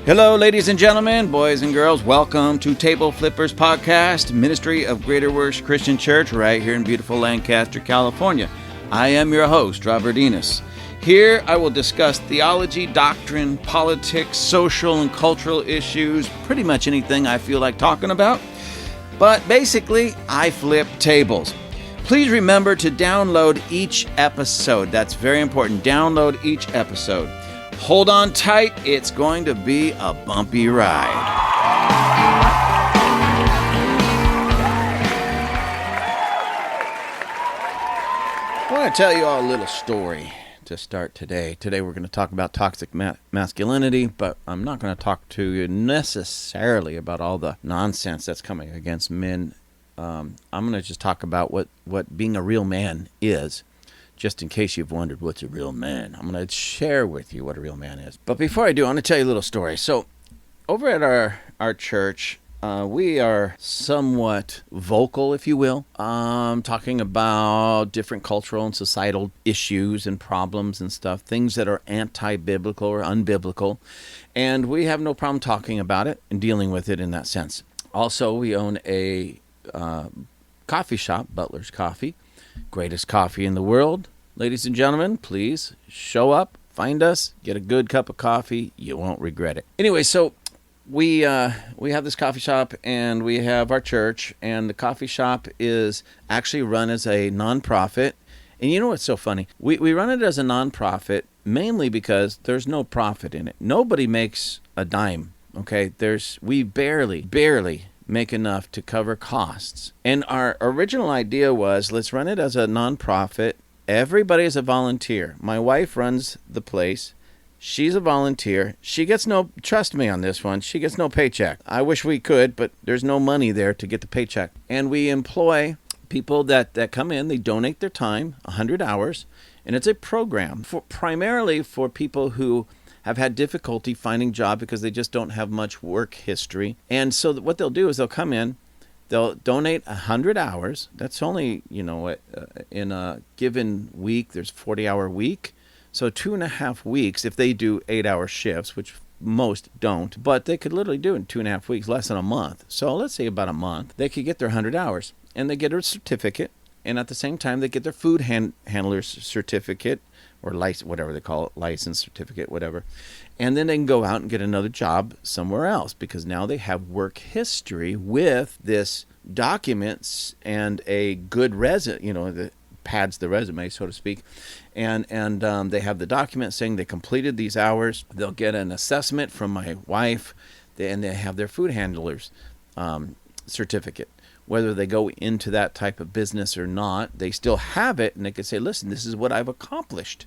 Hello, ladies and gentlemen, boys and girls. Welcome to Table Flippers Podcast, Ministry of Greater Works Christian Church, right here in beautiful Lancaster, California. I am your host, Robert Enos. Here I will discuss theology, doctrine, politics, social and cultural issues, pretty much anything I feel like talking about. But basically, I flip tables. Please remember to download each episode. That's very important. Download each episode. Hold on tight. It's going to be a bumpy ride. I want to tell you all a little story to start today. Today we're going to talk about toxic masculinity, but I'm not going to talk to you necessarily about all the nonsense that's coming against men. I'm going to just talk about what being a real man is. Just in case you've wondered what's a real man, I'm going to share with you what a real man is. But before I do, I want to tell you a little story. So over at our church, we are somewhat vocal, if you will, talking about different cultural and societal issues and problems and stuff, things that are anti-biblical or unbiblical. And we have no problem talking about it and dealing with it in that sense. Also, we own a coffee shop, Butler's Coffee. Greatest coffee in the world. Ladies and gentlemen, please show up, find us, get a good cup of coffee. You won't regret it. Anyway, so we have this coffee shop and we have our church, and the coffee shop is actually run as a nonprofit. And you know what's so funny? We run it as a nonprofit mainly because there's no profit in it. Nobody makes a dime, okay? We barely make enough to cover costs. And our original idea was, let's run it as a nonprofit. Everybody is a volunteer. My wife runs the place. She's a volunteer. She gets trust me on this one, she gets no paycheck. I wish we could, but there's no money there to get the paycheck. And we employ people that come in, they donate their time, 100 hours, and it's a program primarily for people who have had difficulty finding job because they just don't have much work history. And so what they'll do is they'll come in, they'll donate 100 hours. That's only, in a given week, there's a 40-hour week. So 2.5 weeks, if they do 8-hour shifts, which most don't, but they could literally do it in 2.5 weeks, less than a month. So let's say about a month, they could get their 100 hours and they get a certificate. And at the same time, they get their food handler's certificate, or whatever they call it, license certificate, whatever. And then they can go out and get another job somewhere else because now they have work history with this documents and a good resume, that pads the resume, so to speak. And they have the document saying they completed these hours. They'll get an assessment from my wife, and they have their food handler's certificate. Whether they go into that type of business or not, they still have it, and they can say, listen, this is what I've accomplished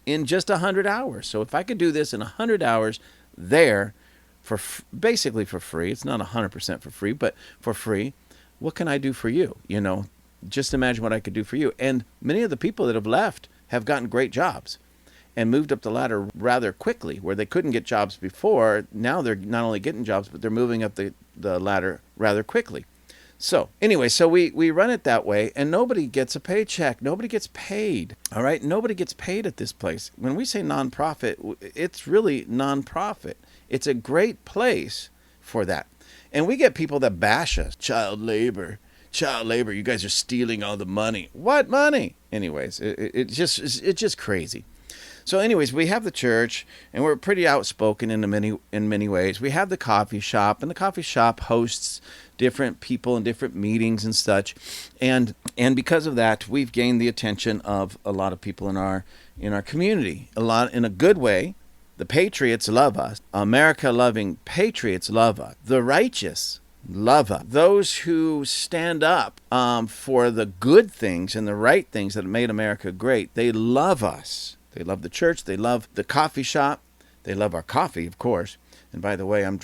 in just 100 hours. So if I could do this in 100 hours there, basically for free, it's not 100% for free, but for free, what can I do for you? Just imagine what I could do for you. And many of the people that have left have gotten great jobs and moved up the ladder rather quickly, where they couldn't get jobs before. Now they're not only getting jobs, but they're moving up the ladder rather quickly. So anyway, we run it that way, and nobody gets a paycheck. Nobody gets paid. All right? Nobody gets paid at this place. When we say nonprofit, it's really nonprofit. It's a great place for that. And we get people that bash us. Child labor, you guys are stealing all the money. What money? Anyways, it's just crazy. So anyways, we have the church, and we're pretty outspoken in many ways. We have the coffee shop, and the coffee shop hosts different people and different meetings and such. And because of that, we've gained the attention of a lot of people in our community. A lot in a good way. The patriots love us. America-loving patriots love us. The righteous love us. Those who stand up for the good things and the right things that have made America great, they love us. They love the church. They love the coffee shop. They love our coffee, of course. And by the way, I'm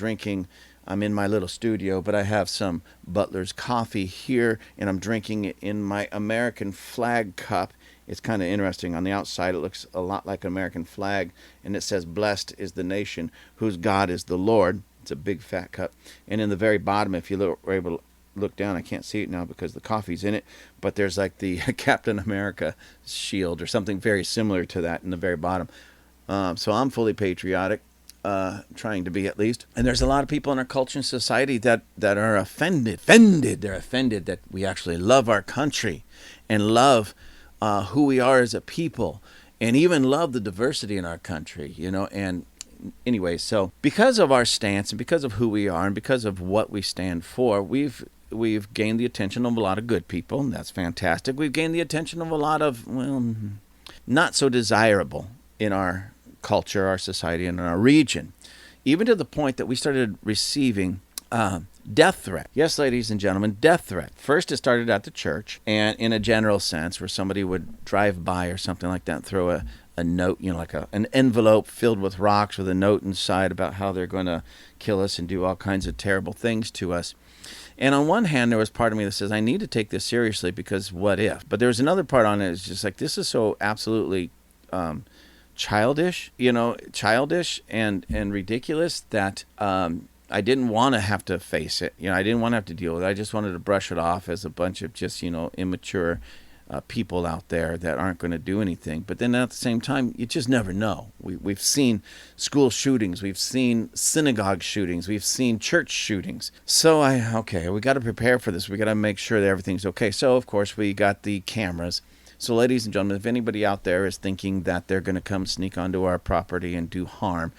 in my little studio, but I have some Butler's Coffee here, and I'm drinking it in my American flag cup. It's kind of interesting. On the outside, it looks a lot like an American flag, and it says, "Blessed is the nation whose God is the Lord." It's a big fat cup. And in the very bottom, if you were able to look down, I can't see it now because the coffee's in it, but there's like the Captain America shield or something very similar to that in the very bottom. So I'm fully patriotic. trying to be at least. And there's a lot of people in our culture and society that are offended. They're offended that we actually love our country and love who we are as a people, and even love the diversity in our country, and anyway, so because of our stance and because of who we are and because of what we stand for, we've gained the attention of a lot of good people, and that's fantastic. We've gained the attention of a lot of, not so desirable in our culture, our society, and our region, even to the point that we started receiving death threat. Yes, ladies and gentlemen, death threat. First, it started at the church, and in a general sense, where somebody would drive by or something like that and throw a note, like an envelope filled with rocks with a note inside about how they're going to kill us and do all kinds of terrible things to us. And on one hand, there was part of me that says, I need to take this seriously because what if? But there was another part on it that's just like, this is so absolutely childish and ridiculous that I didn't want to have to face it. I didn't want to have to deal with it. I just wanted to brush it off as a bunch of just, immature people out there that aren't going to do anything. But then at the same time, you just never know. We've seen school shootings. We've seen synagogue shootings. We've seen church shootings. So we got to prepare for this. We got to make sure that everything's okay. So, of course, we got the cameras. So, ladies and gentlemen, if anybody out there is thinking that they're going to come sneak onto our property and do harm,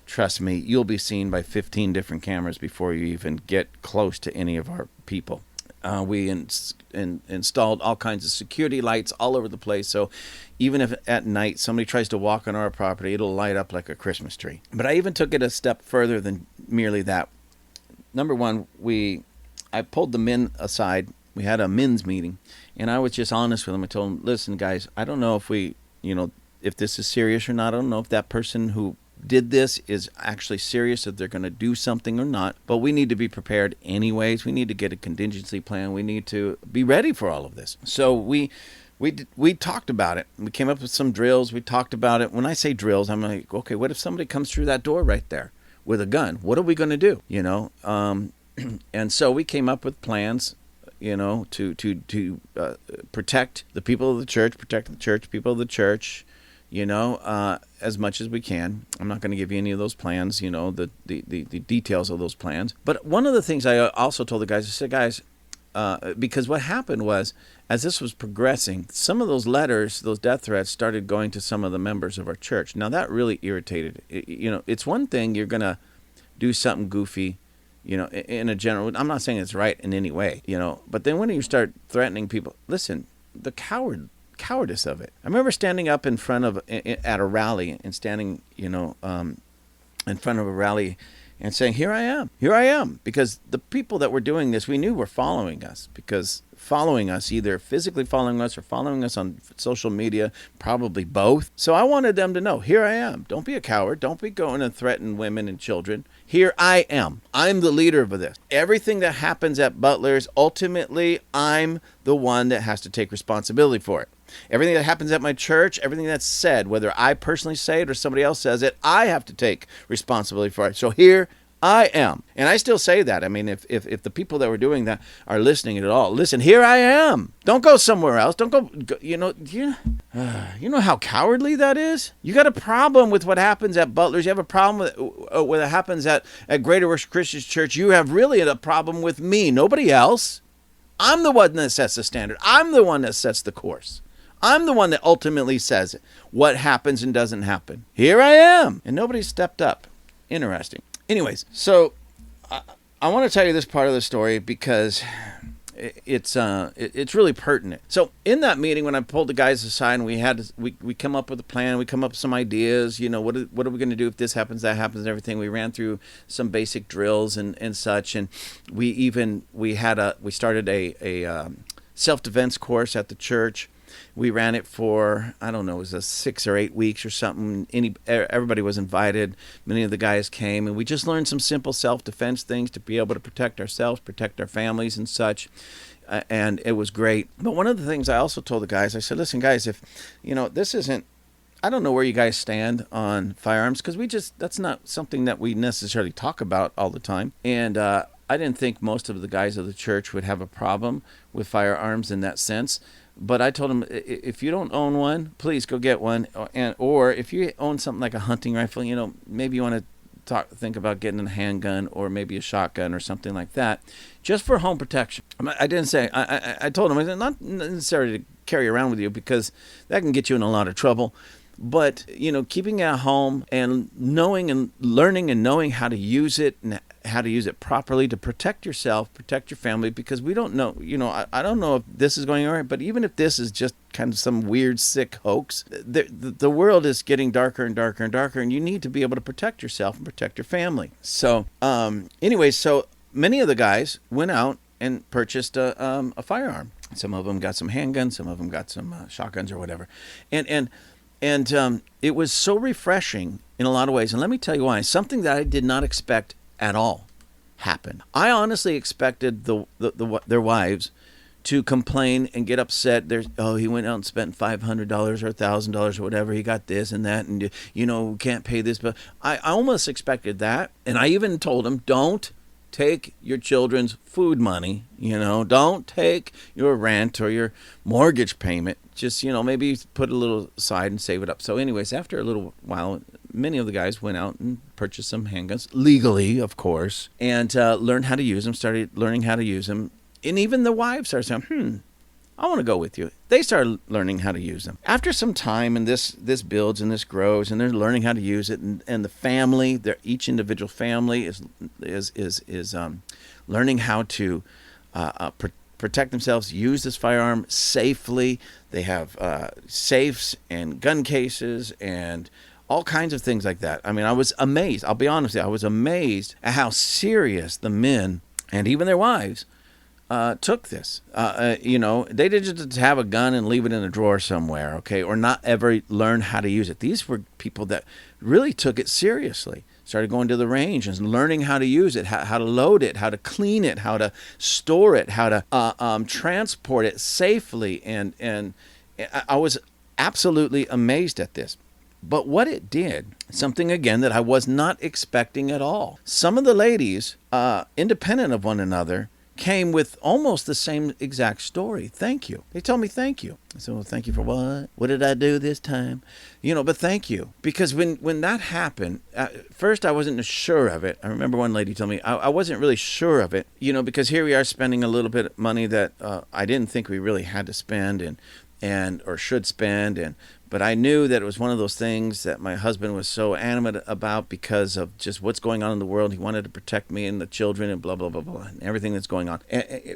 trust me, you'll be seen by 15 different cameras before you even get close to any of our people. We installed all kinds of security lights all over the place, so even if at night somebody tries to walk on our property, it'll light up like a Christmas tree. But I even took it a step further than merely that. Number one, I pulled the men aside. We had a men's meeting, and I was just honest with them. I told them, listen, guys, I don't know if this is serious or not. I don't know if that person who did this is actually serious, if they're going to do something or not, but we need to be prepared anyways. We need to get a contingency plan. We need to be ready for all of this. So we talked about it. We came up with some drills. We talked about it. When I say drills, I'm like, okay, what if somebody comes through that door right there with a gun? What are we going to do? And so we came up with plans, to protect the people of the church, people of the church, as much as we can. I'm not going to give you any of those plans, the details of those plans. But one of the things I also told the guys, I said, guys, because what happened was, as this was progressing, some of those letters, those death threats, started going to some of the members of our church. Now, that really irritated. It's one thing you're going to do something goofy, in a general. I'm not saying it's right in any way, but then when you start threatening people, listen, the cowardice of it. I remember standing up in front of at a rally and standing, in front of a rally and saying, here I am, because the people that were doing this, we knew were following us, because following us, either physically following us or following us on social media, probably both. So I wanted them to know, here I am. Don't be a coward. Don't be going and threaten women and children. Here I am. I'm the leader of this. Everything that happens at Butler's, ultimately, I'm the one that has to take responsibility for it. Everything that happens at my church, everything that's said, whether I personally say it or somebody else says it, I have to take responsibility for it. So here I am. And I still say that. I mean, if the people that were doing that are listening at all, listen, here I am. Don't go somewhere else. Don't go, you know how cowardly that is? You got a problem with what happens at Butler's. You have a problem with what happens at Greater Worship Christian Church. You have really a problem with me, nobody else. I'm the one that sets the standard. I'm the one that sets the course. I'm the one that ultimately says what happens and doesn't happen. Here I am. And nobody stepped up. Interesting. Anyways, so I want to tell you this part of the story because it's really pertinent. So in that meeting, when I pulled the guys aside and we come up with a plan, we come up with some ideas, what are we going to do if this happens, that happens, and everything. We ran through some basic drills and such, and we started a self-defense course at the church. We ran it for, I don't know, it was a 6 or 8 weeks or something. Everybody was invited. Many of the guys came, and we just learned some simple self-defense things to be able to protect ourselves, protect our families and such. And it was great. But one of the things I also told the guys, I said, listen, guys, if, this isn't, I don't know where you guys stand on firearms, because that's not something that we necessarily talk about all the time. And I didn't think most of the guys of the church would have a problem with firearms in that sense. But I told him, if you don't own one, please go get one. Or if you own something like a hunting rifle, maybe you want to think about getting a handgun or maybe a shotgun or something like that, just for home protection. I didn't say, I told him, I said, not necessarily to carry around with you because that can get you in a lot of trouble. But, keeping it at home and knowing and learning and knowing how to use it and how to use it properly to protect yourself, protect your family, because we don't know, I don't know if this is going all right, but even if this is just kind of some weird, sick hoax, the world is getting darker and darker and darker, and you need to be able to protect yourself and protect your family. So, anyway, so many of the guys went out and purchased a firearm. Some of them got some handguns, some of them got some shotguns or whatever. And it was so refreshing in a lot of ways. And let me tell you why. Something that I did not expect at all happened. I honestly expected their wives to complain and get upset. He went out and spent $500 or $1,000 or whatever. He got this and that, and can't pay this. But I almost expected that. And I even told him, don't take your children's food money. Don't take your rent or your mortgage payment. Just, maybe put a little aside and save it up. So anyways, after a little while, many of the guys went out and purchased some handguns, legally, of course, and learned how to use them, started learning how to use them. And even the wives started saying, I want to go with you. They started learning how to use them. After some time, and this builds and this grows, and they're learning how to use it, and the family, each individual family is learning how to protect themselves, use this firearm safely. They have safes and gun cases and all kinds of things like that. I mean, I was amazed. I'll be honest with you. I was amazed at how serious the men and even their wives took this. They didn't just have a gun and leave it in a drawer somewhere, okay, or not ever learn how to use it. These were people that really took it seriously. Started going to the range and learning how to use it, how to load it, how to clean it, how to store it, how to transport it safely. And I was absolutely amazed at this. But what it did, something again that I was not expecting at all. Some of the ladies, independent of one another, came with almost the same exact story. Thank you. They told me thank you. I said, well, thank you for what? What did I do this time? But thank you. Because when that happened, at first I wasn't sure of it. I remember one lady told me I wasn't really sure of it, because here we are spending a little bit of money that I didn't think we really had to spend and or should spend. But I knew that it was one of those things that my husband was so animate about because of just what's going on in the world. He wanted to protect me and the children and blah, blah, blah, blah, and everything that's going on.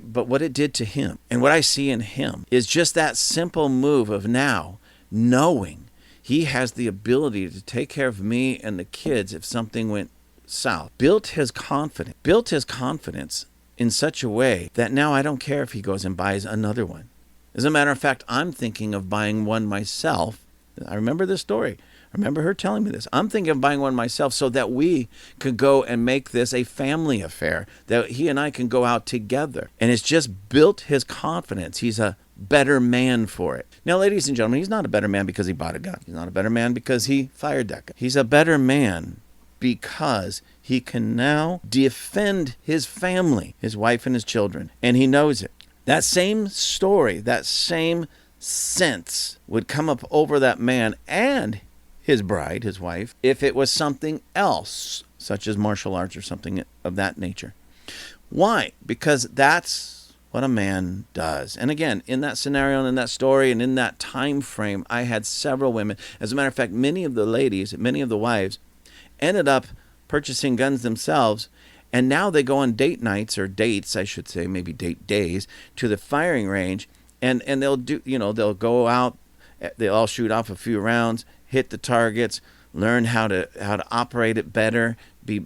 But what it did to him and what I see in him is just that simple move of now knowing he has the ability to take care of me and the kids if something went south. Built his confidence in such a way that now I don't care if he goes and buys another one. As a matter of fact, I'm thinking of buying one myself. I remember this story. I remember her telling me this. I'm thinking of buying one myself so that we could go and make this a family affair, that he and I can go out together. And it's just built his confidence. He's a better man for it. Now, ladies and gentlemen, he's not a better man because he bought a gun. He's not a better man because he fired that gun. He's a better man because he can now defend his family, his wife and his children, and he knows it. That same story, that same sense would come up over that man and his bride, his wife, if it was something else, such as martial arts or something of that nature. Why? Because that's what a man does. And again, in that scenario and in that story and in that time frame, I had several women. As a matter of fact, many of the ladies, many of the wives ended up purchasing guns themselves. And now they go on date nights, or dates, I should say, maybe date days, to the firing range, and they'll they'll go out, they'll all shoot off a few rounds, hit the targets, learn how to operate it better,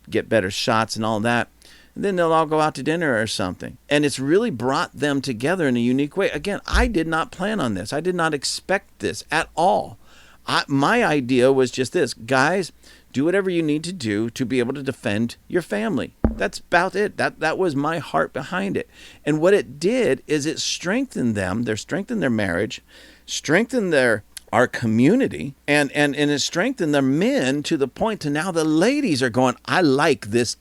get better shots and all that. And then they'll all go out to dinner or something. And it's really brought them together in a unique way. Again, I did not plan on this. I did not expect this at all. My idea was just this: guys, do whatever you need to do to be able to defend your family. That's about it. That was my heart behind it. And what it did is it strengthened them. Strengthened their marriage, strengthened our community, and it strengthened their men to the point to now the ladies are going, I like this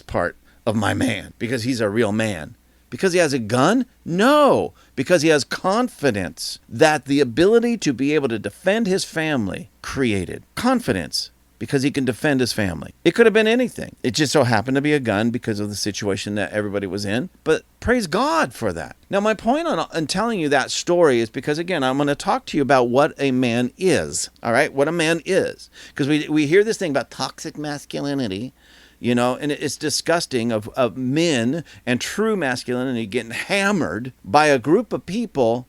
part of my man because he's a real man. Because he has a gun? No, because he has confidence that the ability to be able to defend his family created. Confidence. because he can defend his family. It could have been anything. It just so happened to be a gun because of the situation that everybody was in. But praise God for that. Now, my point on telling you that story is because, again, I'm going to talk to you about what a man is. All right? What a man is. Because we hear this thing about toxic masculinity, and it's disgusting of men and true masculinity getting hammered by a group of people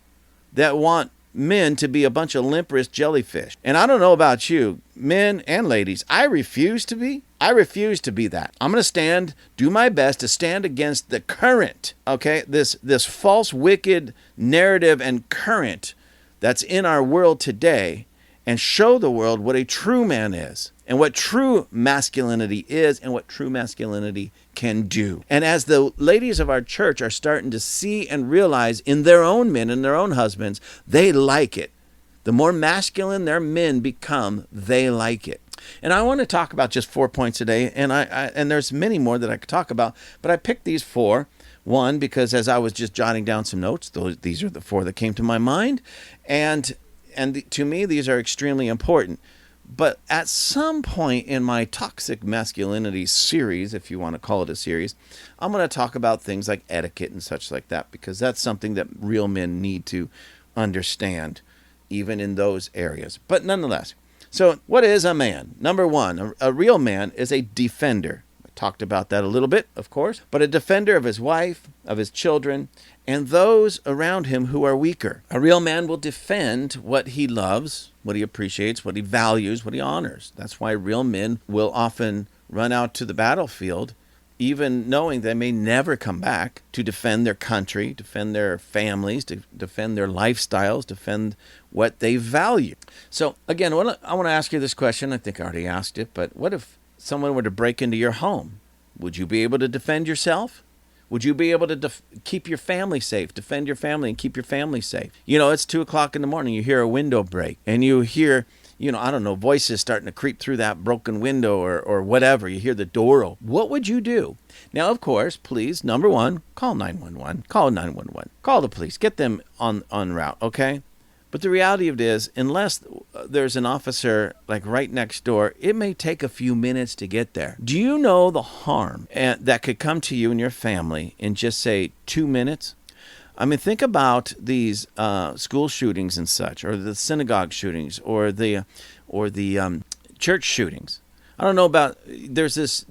that want men to be a bunch of limp wrist jellyfish. And I don't know about you, men and ladies, I refuse to be that. I'm going to do my best to stand against the current, okay, this false, wicked narrative and current that's in our world today, and show the world what a true man is, and what true masculinity is, and what true masculinity can do. And as the ladies of our church are starting to see and realize in their own men and their own husbands, they like it. The more masculine their men become, they like it. And I want to talk about just 4 points today, and and there's many more that I could talk about, but I picked these 4. One, because as I was just jotting down some notes, these are the 4 that came to my mind, and to me, these are extremely important. But at some point in my Toxic Masculinity series, if you want to call it a series, I'm going to talk about things like etiquette and such like that, because that's something that real men need to understand, even in those areas. But nonetheless, so what is a man? Number 1, a real man is a defender. I talked about that a little bit, of course, but a defender of his wife, of his children, and those around him who are weaker. A real man will defend what he loves, what he appreciates, what he values, what he honors. That's why real men will often run out to the battlefield, even knowing they may never come back, to defend their country, defend their families, to defend their lifestyles, defend what they value. So again, I want to ask you this question. I think I already asked it, but what if someone were to break into your home? Would you be able to defend yourself? Would you be able to keep your family safe, defend your family and keep your family safe? It's 2 o'clock in the morning, you hear a window break, and you hear, I don't know, voices starting to creep through that broken window or whatever. You hear the door open. What would you do? Now, of course, please, number 1, call 911. Call 911. Call the police. Get them on route, okay? But the reality of it is, unless there's an officer like right next door, it may take a few minutes to get there. Do you know the harm that could come to you and your family in just, say, 2 minutes? I mean, think about these school shootings and such, or the synagogue shootings, or the church shootings. I don't know about, there's this,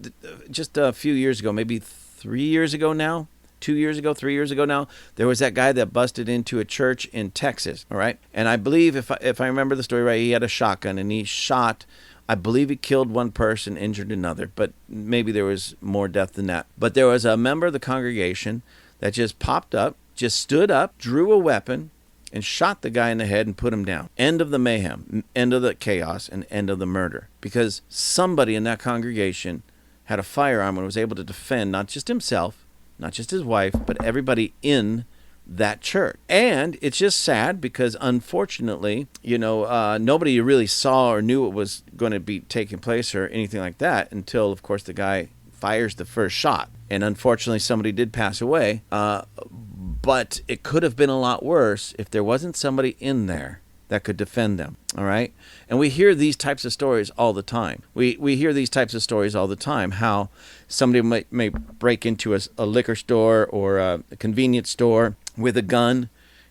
just a few years ago, maybe 3 years ago now, 2 years ago, 3 years ago now, there was that guy that busted into a church in Texas, all right? And I believe, if I remember the story right, he had a shotgun, and he shot, I believe he killed one person, injured another, but maybe there was more death than that. But there was a member of the congregation that just popped up, just stood up, drew a weapon, and shot the guy in the head and put him down. End of the mayhem, end of the chaos, and end of the murder. Because somebody in that congregation had a firearm and was able to defend not just himself, not just his wife, but everybody in that church. And it's just sad because, unfortunately, nobody really saw or knew what was going to be taking place or anything like that until, of course, the guy fires the first shot. And unfortunately, somebody did pass away. But it could have been a lot worse if there wasn't somebody in there that could defend them, all right? And we hear these types of stories all the time. We hear these types of stories all the time, how somebody may break into a liquor store or a convenience store with a gun,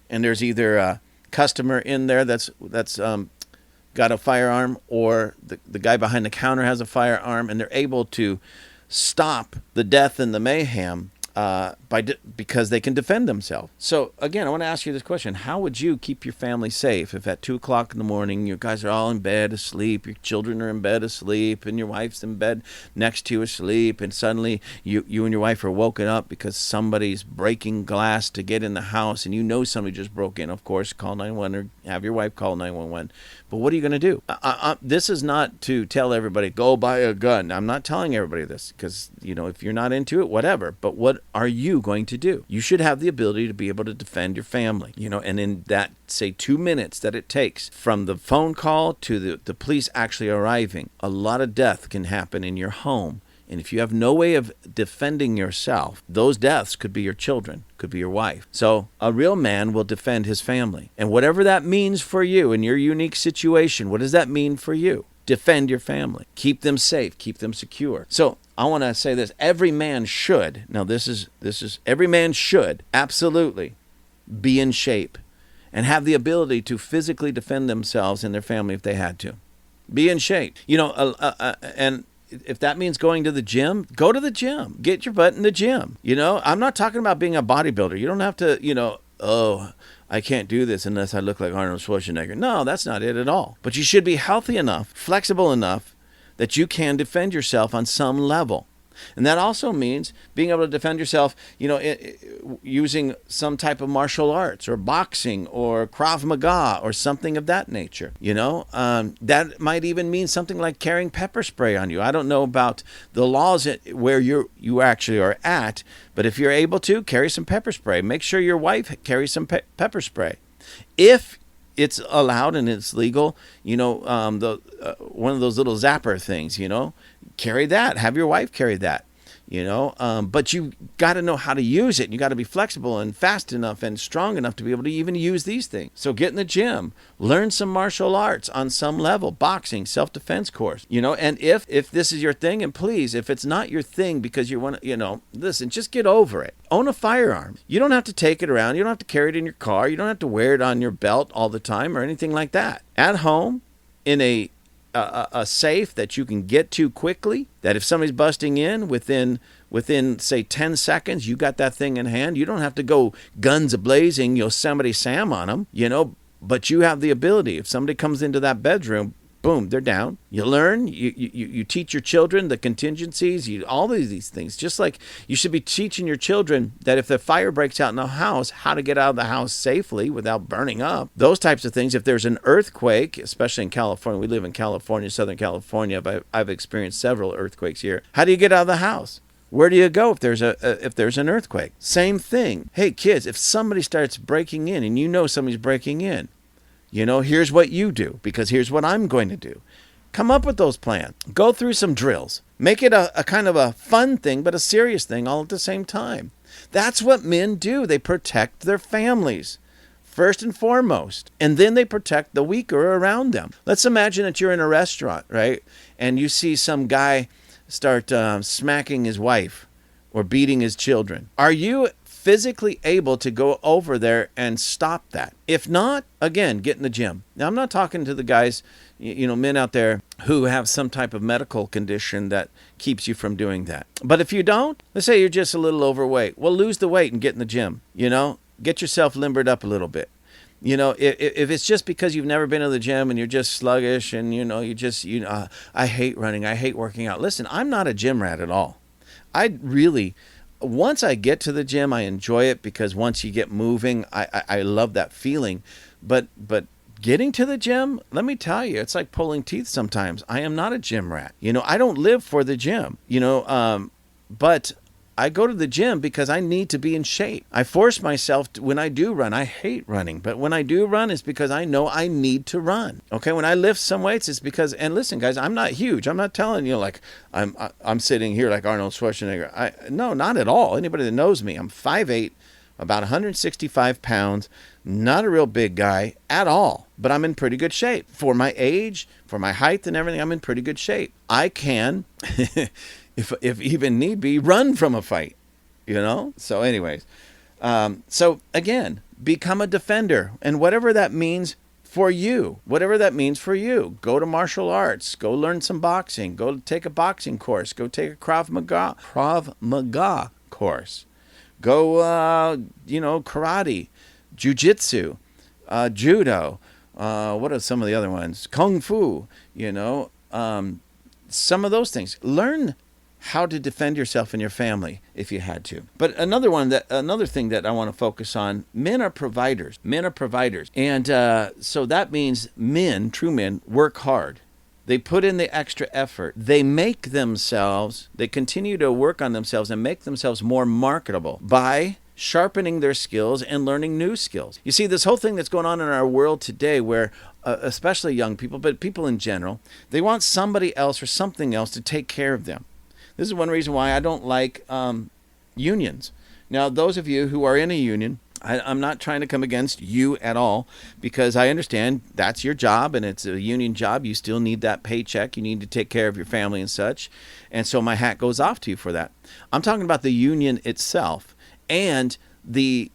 and there's either a customer in there that's got a firearm, or the guy behind the counter has a firearm, and they're able to stop the death and the mayhem because they can defend themselves. So again, I want to ask you this question. How would you keep your family safe if at 2 o'clock in the morning, you guys are all in bed asleep, your children are in bed asleep, and your wife's in bed next to you asleep, and suddenly you and your wife are woken up because somebody's breaking glass to get in the house, and somebody just broke in? Of course, call 911 or have your wife call 911. But what are you going to do? This is not to tell everybody, go buy a gun. I'm not telling everybody this because, if you're not into it, whatever. But what are you going to do? You should have the ability to be able to defend your family, and in that, say, 2 minutes that it takes from the phone call to the police actually arriving, a lot of death can happen in your home. And if you have no way of defending yourself, those deaths could be your children, could be your wife. So a real man will defend his family. And whatever that means for you in your unique situation, what does that mean for you? defend your family, keep them safe, keep them secure. So I want to say this: every man should. Now this is every man should absolutely be in shape and have the ability to physically defend themselves and their family if they had to. Be in shape. And if that means going to the gym, go to the gym. Get your butt in the gym. I'm not talking about being a bodybuilder. You don't have to, oh, I can't do this unless I look like Arnold Schwarzenegger. No, that's not it at all. But you should be healthy enough, flexible enough that you can defend yourself on some level. And that also means being able to defend yourself, using some type of martial arts or boxing or Krav Maga or something of that nature. That might even mean something like carrying pepper spray on you. I don't know about the laws where you actually are at, but if you're able to, carry some pepper spray. Make sure your wife carries some pepper spray. If it's allowed and it's legal, one of those little zapper things, carry that. Have your wife carry that, but you got to know how to use it. You got to be flexible and fast enough and strong enough to be able to even use these things. So get in the gym, learn some martial arts on some level, boxing, self-defense course, and if this is your thing, and please, if it's not your thing because you want to, listen, just get over it. Own a firearm. You don't have to take it around. You don't have to carry it in your car. You don't have to wear it on your belt all the time or anything like that. At home, in a safe that you can get to quickly, that if somebody's busting in within say 10 seconds, you got that thing in hand. You don't have to go guns a-blazing, Yosemite Sam on them, but you have the ability. If somebody comes into that bedroom, boom, they're down. You learn, you teach your children the contingencies, all of these things. Just like you should be teaching your children that if the fire breaks out in the house, how to get out of the house safely without burning up. Those types of things. If there's an earthquake, especially in California, we live in California, Southern California, but I've experienced several earthquakes here. How do you get out of the house? Where do you go if there's an earthquake? Same thing. Hey kids, if somebody starts breaking in and somebody's breaking in, here's what you do, because here's what I'm going to do. Come up with those plans. Go through some drills. Make it a kind of a fun thing, but a serious thing all at the same time. That's what men do. They protect their families, first and foremost, and then they protect the weaker around them. Let's imagine that you're in a restaurant, right? And you see some guy start smacking his wife or beating his children. Are you physically able to go over there and stop that? If not, again, get in the gym. Now, I'm not talking to the guys, men out there who have some type of medical condition that keeps you from doing that. But if you don't, let's say you're just a little overweight. Well, lose the weight and get in the gym, Get yourself limbered up a little bit. If it's just because you've never been to the gym and you're just sluggish and, I hate running, I hate working out. Listen, I'm not a gym rat at all. Once I get to the gym, I enjoy it because once you get moving, I love that feeling. But getting to the gym, let me tell you, it's like pulling teeth sometimes. I am not a gym rat. I don't live for the gym, but I go to the gym because I need to be in shape. I force myself when I do run. I hate running, but when I do run, it's because I know I need to run. Okay, when I lift some weights, it's because, and listen, guys, I'm not huge. I'm not telling you like I'm sitting here like Arnold Schwarzenegger. No, not at all. Anybody that knows me, I'm 5'8", about 165 pounds, not a real big guy at all, but I'm in pretty good shape. For my age, for my height and everything, I'm in pretty good shape. I can... If even need be, run from a fight, So anyways, so again, become a defender. And whatever that means for you, go to martial arts, go learn some boxing, go take a boxing course, go take a Krav Maga course, go, karate, jiu-jitsu, judo, what are some of the other ones? Kung Fu, some of those things. Learn how to defend yourself and your family if you had to. But another thing that I want to focus on, men are providers. And so that means true men, work hard. They put in the extra effort. They continue to work on themselves and make themselves more marketable by sharpening their skills and learning new skills. You see, this whole thing that's going on in our world today where especially young people, but people in general, they want somebody else or something else to take care of them. This is one reason why I don't like unions. Now, those of you who are in a union, I'm not trying to come against you at all, because I understand that's your job and it's a union job. You still need that paycheck. You need to take care of your family and such. And so my hat goes off to you for that. I'm talking about the union itself and the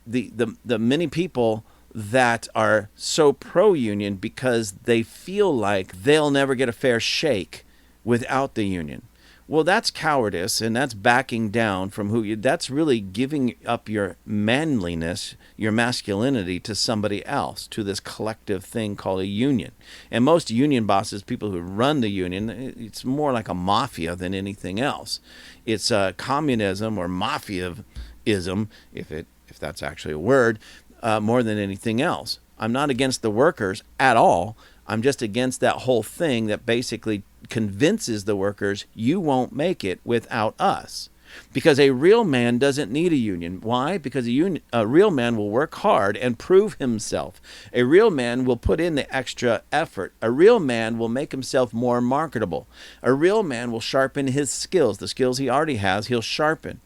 many people that are so pro-union because they feel like they'll never get a fair shake without the union. Well, that's cowardice, and that's backing down from who you. That's really giving up your manliness, your masculinity to somebody else, to this collective thing called a union. And most union bosses, people who run the union, it's more like a mafia than anything else. It's communism or mafiaism, if that's actually a word, more than anything else. I'm not against the workers at all. I'm just against that whole thing that basically convinces the workers you won't make it without us. Because a real man doesn't need a union. Why? Because a real man will work hard and prove himself. A real man will put in the extra effort. A real man will make himself more marketable. A real man will sharpen his skills. The skills he already has, he'll sharpen.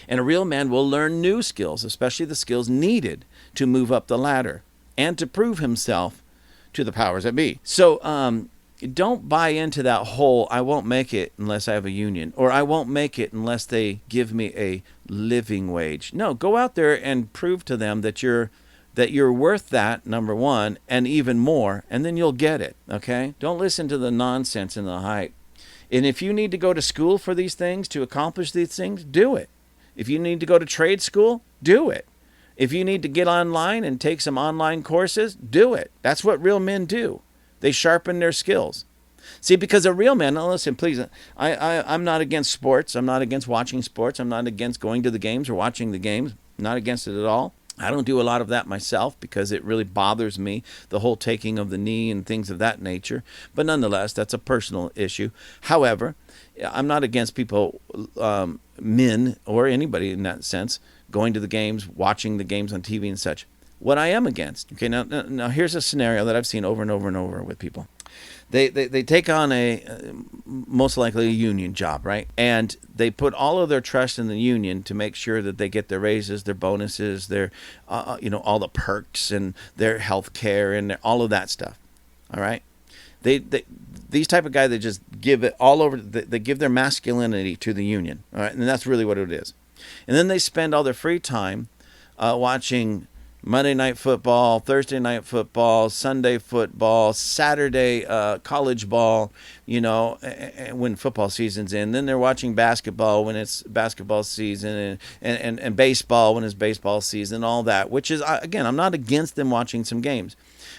And a real man will learn new skills, especially the skills needed to move up the ladder and to prove himself to the powers that be. So don't buy into that whole I won't make it unless I have a union, or I won't make it unless they give me a living wage. No, go out there and prove to them that you're worth that, number one, and even more, and then you'll get it, okay? Don't listen to the nonsense and the hype. And if you need to go to school for these things, to accomplish these things, do it. If you need to go to trade school, do it. If you need to get online and take some online courses, do it. That's what real men do. They sharpen their skills. See, because a real man, now listen, please, I'm not against sports. I'm not against watching sports. I'm not against going to the games or watching the games. I'm not against it at all. I don't do a lot of that myself because it really bothers me, the whole taking of the knee and things of that nature. But nonetheless, that's a personal issue. However, I'm not against people, men or anybody in that sense, going to the games, watching the games on TV and such. What I am against, okay, now here's a scenario that I've seen over and over and over with people. They take on most likely a union job, right? And they put all of their trust in the union to make sure that they get their raises, their bonuses, their all the perks and their health care and all of that stuff. All right, these type of guys, they just give it all over. They give their masculinity to the union. All right, and that's really what it is. And then they spend all their free time watching Monday night football, Thursday night football, Sunday football, Saturday college ball, when football season's in. Then they're watching basketball when it's basketball season and baseball when it's baseball season, all that, which is, again, I'm not against them watching some games.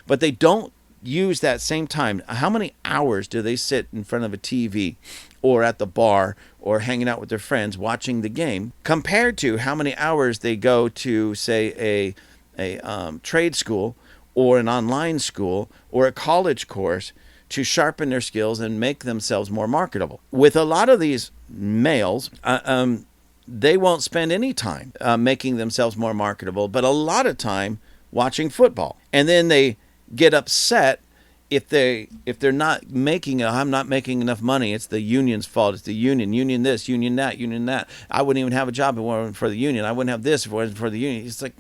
But they don't use that same time. How many hours do they sit in front of a TV or at the bar or hanging out with their friends watching the game compared to how many hours they go to, say, a trade school or an online school or a college course to sharpen their skills and make themselves more marketable? With a lot of these males, they won't spend any time making themselves more marketable, but a lot of time watching football. And then they get upset if they're not making I'm not making enough money. It's the union's fault. It's the union this, union that. I wouldn't even have a job if it wasn't for the union. I wouldn't have this if it wasn't for the union. It's like,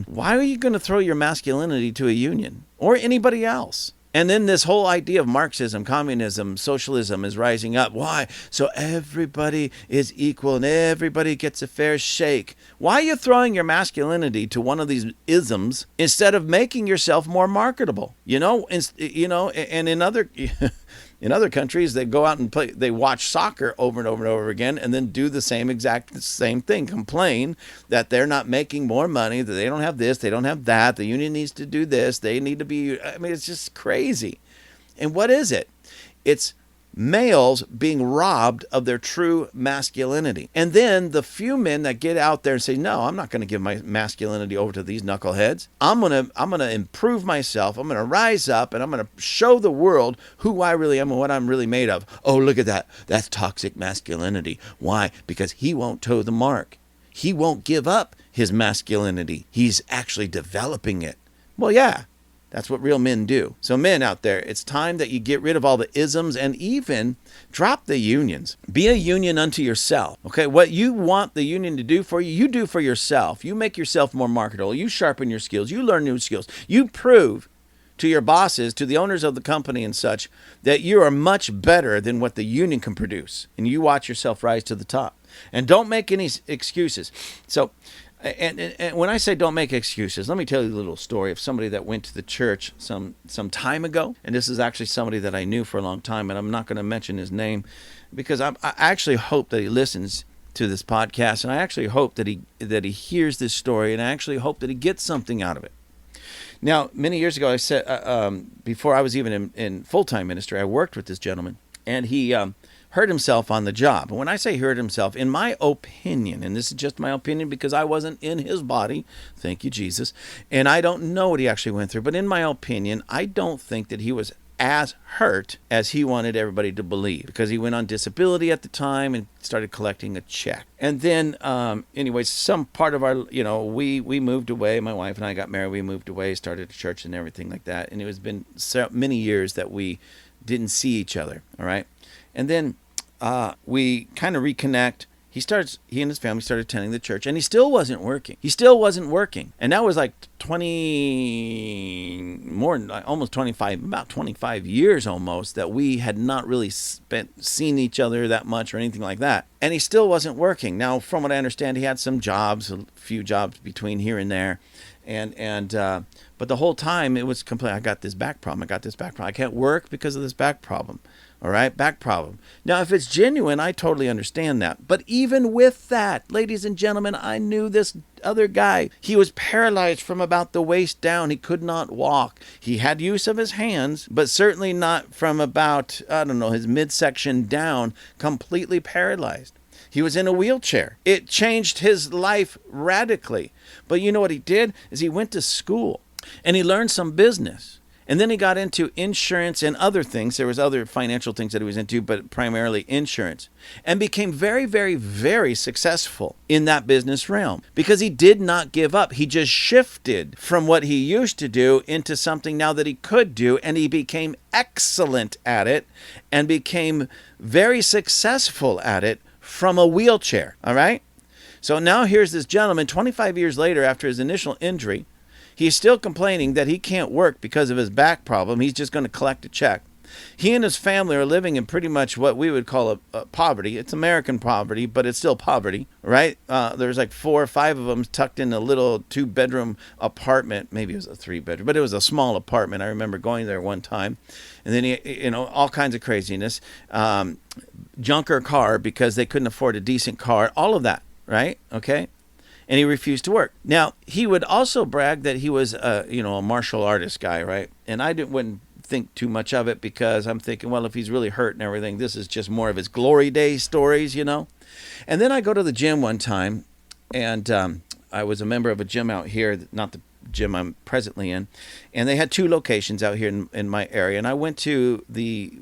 why are you going to throw your masculinity to a union or anybody else? And then this whole idea of Marxism, communism, socialism is rising up. Why? So everybody is equal and everybody gets a fair shake. Why are you throwing your masculinity to one of these isms instead of making yourself more marketable? And in other in other countries, they go out and play. They watch soccer over and over and over again, and then do the same thing. Complain that they're not making more money, that they don't have this, they don't have that. The union needs to do this. They need to be. I mean, it's just crazy. And what is it? It's males being robbed of their true masculinity. And then the few men that get out there and say, no, I'm not going to give my masculinity over to these knuckleheads. I'm going to improve myself. I'm going to rise up and I'm going to show the world who I really am and what I'm really made of. Oh, look at that. That's toxic masculinity. Why? Because he won't toe the mark. He won't give up his masculinity. He's actually developing it. Well, yeah. That's what real men do. So men out there, it's time that you get rid of all the isms and even drop the unions. Be a union unto yourself. Okay, what you want the union to do for you, you do for yourself. You make yourself more marketable. You sharpen your skills. You learn new skills. You prove to your bosses, to the owners of the company and such, that you are much better than what the union can produce. And you watch yourself rise to the top. And don't make any excuses. So, and when I say don't make excuses, let me tell you a little story of somebody that went to the church some time ago. And this is actually somebody that I knew for a long time, and I'm not going to mention his name because I actually hope that he listens to this podcast, and I actually hope that he hears this story, and I actually hope that he gets something out of it. Now, many years ago, I said before I was even in full-time ministry, I worked with this gentleman, and he hurt himself on the job. And when I say hurt himself, in my opinion, and this is just my opinion because I wasn't in his body, thank you, Jesus, and I don't know what he actually went through, but in my opinion, I don't think that he was as hurt as he wanted everybody to believe, because he went on disability at the time and started collecting a check. And then, anyways, some part of our, we moved away. My wife and I got married. We moved away, started a church and everything like that. And it was been many years that we didn't see each other. All right. And then we kind of reconnect. He and his family started attending the church, and he still wasn't working. And that was like almost 25, about 25 years almost, that we had not really seen each other that much or anything like that. And he still wasn't working. Now, from what I understand, he had some jobs, a few jobs between here and there. But the whole time it was complete. I got this back problem. I can't work because of this back problem. All right, back problem. Now, if it's genuine, I totally understand that. But even with that, ladies and gentlemen, I knew this other guy. He was paralyzed from about the waist down. He could not walk. He had use of his hands, but certainly not from about, his midsection down, completely paralyzed. He was in a wheelchair. It changed his life radically. But you know what he did? Is he went to school and he learned some business. And then he got into insurance and other things. There was other financial things that he was into, but primarily insurance. And became very, very, very successful in that business realm because he did not give up. He just shifted from what he used to do into something now that he could do. And he became excellent at it and became very successful at it from a wheelchair. All right? So now here's this gentleman 25 years later after his initial injury. He's still complaining that he can't work because of his back problem. He's just going to collect a check. He and his family are living in pretty much what we would call a poverty. It's American poverty, but it's still poverty, right? There's like 4 or 5 of them tucked in a little 2-bedroom apartment. Maybe it was a 3-bedroom, but it was a small apartment. I remember going there one time. And then, all kinds of craziness. Junker car because they couldn't afford a decent car. All of that, right? Okay. And he refused to work. Now, he would also brag that he was, a martial artist guy, right? And I wouldn't think too much of it because I'm thinking, well, if he's really hurt and everything, this is just more of his glory days stories, And then I go to the gym one time, and I was a member of a gym out here, not the gym I'm presently in, and they had 2 locations out here in my area. And I went to the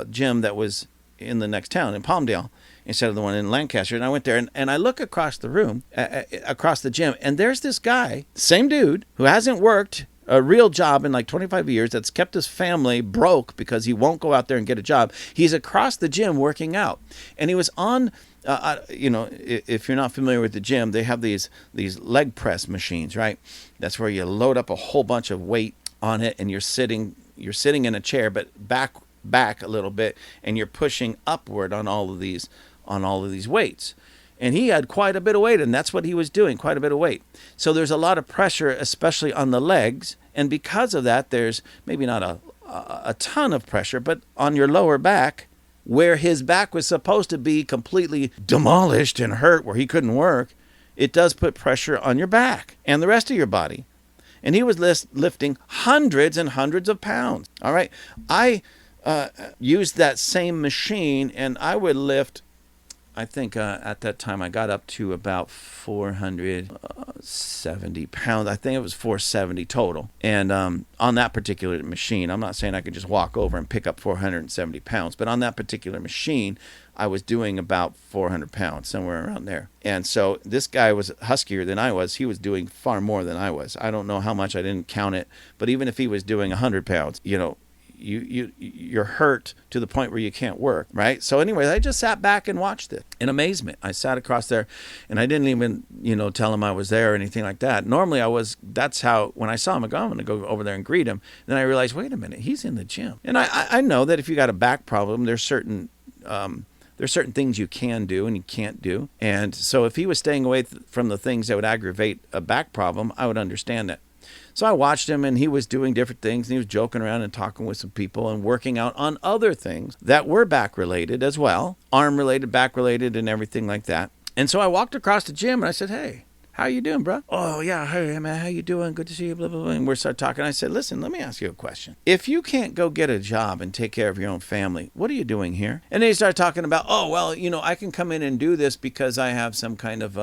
gym that was in the next town, in Palmdale, instead of the one in Lancaster. And I went there, and I look across the room, across the gym, and there's this guy, same dude, who hasn't worked a real job in like 25 years, that's kept his family broke because he won't go out there and get a job. He's across the gym working out. And he was on, if you're not familiar with the gym, they have these leg press machines, right? That's where you load up a whole bunch of weight on it, and you're sitting in a chair, but back a little bit, and you're pushing upward on all of these weights. And he had quite a bit of weight, and that's what he was doing, quite a bit of weight. So there's a lot of pressure, especially on the legs, and because of that, there's maybe not a ton of pressure, but on your lower back, where his back was supposed to be completely demolished and hurt, where he couldn't work, it does put pressure on your back and the rest of your body. And he was lifting hundreds and hundreds of pounds. All right. I used that same machine, and I would lift I think at that time I got up to about 470 pounds. I think it was 470 total. And on that particular machine, I'm not saying I could just walk over and pick up 470 pounds, but on that particular machine, I was doing about 400 pounds, somewhere around there. And so this guy was huskier than I was. He was doing far more than I was. I don't know how much. I didn't count it. But even if he was doing 100 pounds, you're hurt to the point where you can't work, right? So anyways, I just sat back and watched it in amazement. I sat across there, and I didn't even, tell him I was there or anything like that. Normally that's how, when I saw him, I'm going to go over there and greet him. Then I realized, wait a minute, he's in the gym. And I know that if you got a back problem, there's certain things you can do and you can't do. And so if he was staying away from the things that would aggravate a back problem, I would understand that. So I watched him, and he was doing different things, and he was joking around and talking with some people and working out on other things that were back-related as well, arm-related, back-related, and everything like that. And so I walked across the gym, and I said, hey, how you doing, bro? Oh, yeah, hey, man, how you doing? Good to see you, blah, blah, blah. And we started talking. I said, listen, let me ask you a question. If you can't go get a job and take care of your own family, what are you doing here? And then he started talking about, oh, well, I can come in and do this because I have some kind of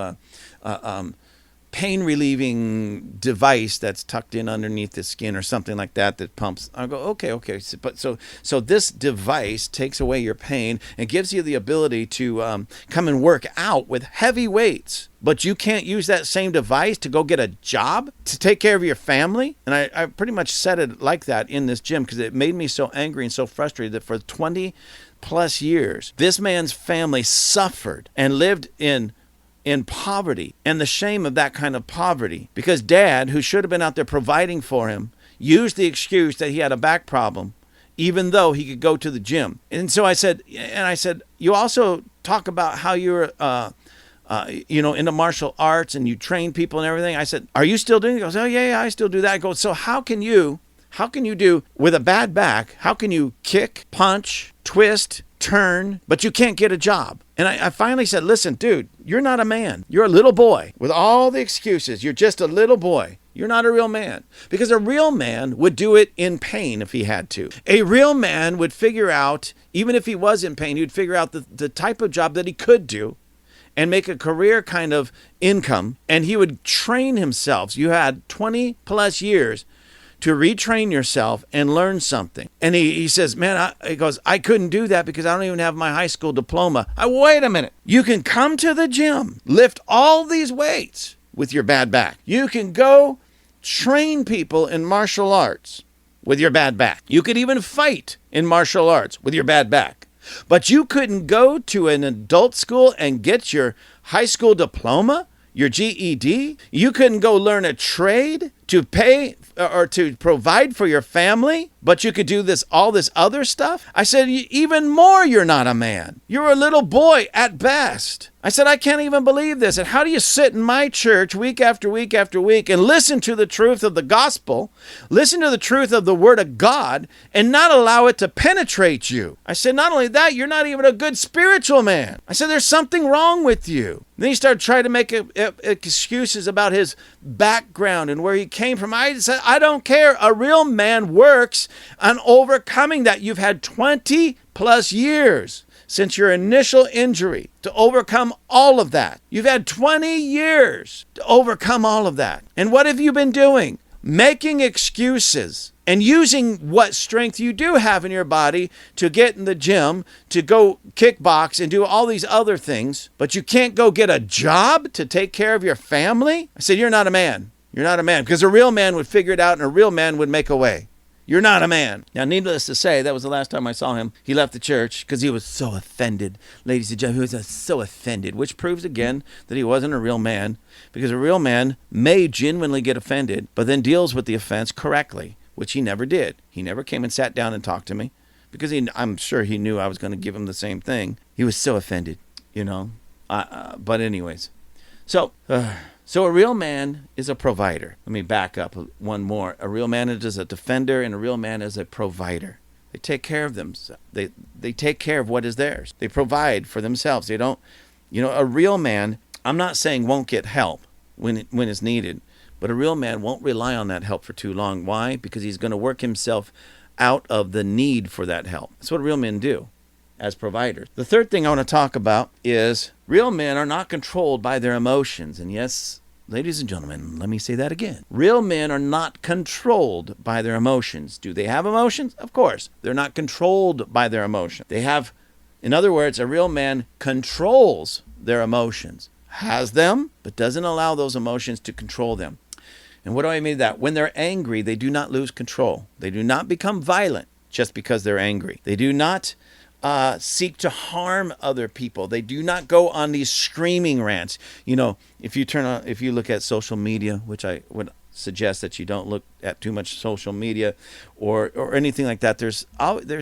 pain relieving device that's tucked in underneath the skin or something like that pumps. I go, okay. So this device takes away your pain and gives you the ability to come and work out with heavy weights. But you can't use that same device to go get a job to take care of your family? And I pretty much said it like that in this gym because it made me so angry and so frustrated that for 20 plus years, this man's family suffered and lived in poverty and the shame of that kind of poverty because dad, who should have been out there providing for him, used the excuse that he had a back problem even though he could go to the gym. And so I said, you also talk about how you're into martial arts and you train people and everything. I said, are you still doing it? He goes, oh yeah, I still do that. I go, so how can you do with a bad back, how can you kick, punch, twist, turn, but you can't get a job? And I finally said, listen, dude, you're not a man. You're a little boy with all the excuses. You're just a little boy. You're not a real man. Because a real man would do it in pain if he had to. A real man would figure out, even if he was in pain, he would figure out the type of job that he could do and make a career kind of income. And he would train himself. You had 20 plus years to retrain yourself and learn something. And he says, man, he goes, I couldn't do that because I don't even have my high school diploma. Wait a minute. You can come to the gym, lift all these weights with your bad back. You can go train people in martial arts with your bad back. You could even fight in martial arts with your bad back. But you couldn't go to an adult school and get your high school diploma, your GED. You couldn't go learn a trade to pay or to provide for your family, but you could do all this other stuff. I said, even more, you're not a man. You're a little boy at best. I said, I can't even believe this. And how do you sit in my church week after week after week and listen to the truth of the gospel, listen to the truth of the word of God, and not allow it to penetrate you? I said, not only that, you're not even a good spiritual man. I said, there's something wrong with you. Then he started trying to make excuses about his background and where he came from. I said, I don't care. A real man works on overcoming that. You've had 20 plus years since your initial injury to overcome all of that. You've had 20 years to overcome all of that. And what have you been doing? Making excuses and using what strength you do have in your body to get in the gym, to go kickbox and do all these other things, but you can't go get a job to take care of your family? I said, you're not a man. You're not a man, because a real man would figure it out and a real man would make a way. You're not a man. Now, needless to say, that was the last time I saw him. He left the church because he was so offended. Ladies and gentlemen, he was so offended, which proves again that he wasn't a real man, because a real man may genuinely get offended, but then deals with the offense correctly, which he never did. He never came and sat down and talked to me because I'm sure he knew I was going to give him the same thing. He was so offended, But anyways, so a real man is a provider. Let me back up one more. A real man is a defender, and a real man is a provider. They take care of themselves. They take care of what is theirs. They provide for themselves. They don't, a real man, I'm not saying won't get help when it's needed, but a real man won't rely on that help for too long. Why? Because he's going to work himself out of the need for that help. That's what real men do. as providers. The third thing I want to talk about is real men are not controlled by their emotions. And yes, ladies and gentlemen, let me say that again. Real men are not controlled by their emotions. Do they have emotions? Of course. They're not controlled by their emotions. They have, in other words, a real man controls their emotions. Has them, but doesn't allow those emotions to control them. And what do I mean by that? When they're angry, they do not lose control. They do not become violent just because they're angry. They do not seek to harm other people. They do not go on these screaming rants. You know, if you look at social media, which I would suggest that you don't look at too much social media or anything like that. There's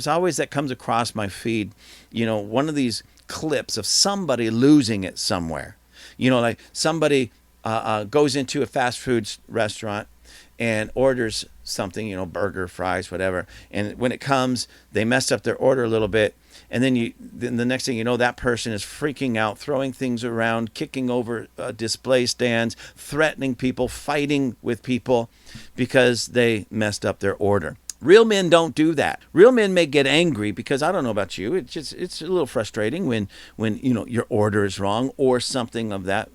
always that comes across my feed, you know, one of these clips of somebody losing it somewhere. You know, like somebody goes into a fast food restaurant and orders something, you know, burger, fries, whatever. And when it comes, they messed up their order a little bit. And then the next thing you know, that person is freaking out, throwing things around, kicking over display stands, threatening people, fighting with people because they messed up their order. Real men don't do that. Real men may get angry because, I don't know about you, it's a little frustrating when you know your order is wrong or something of that.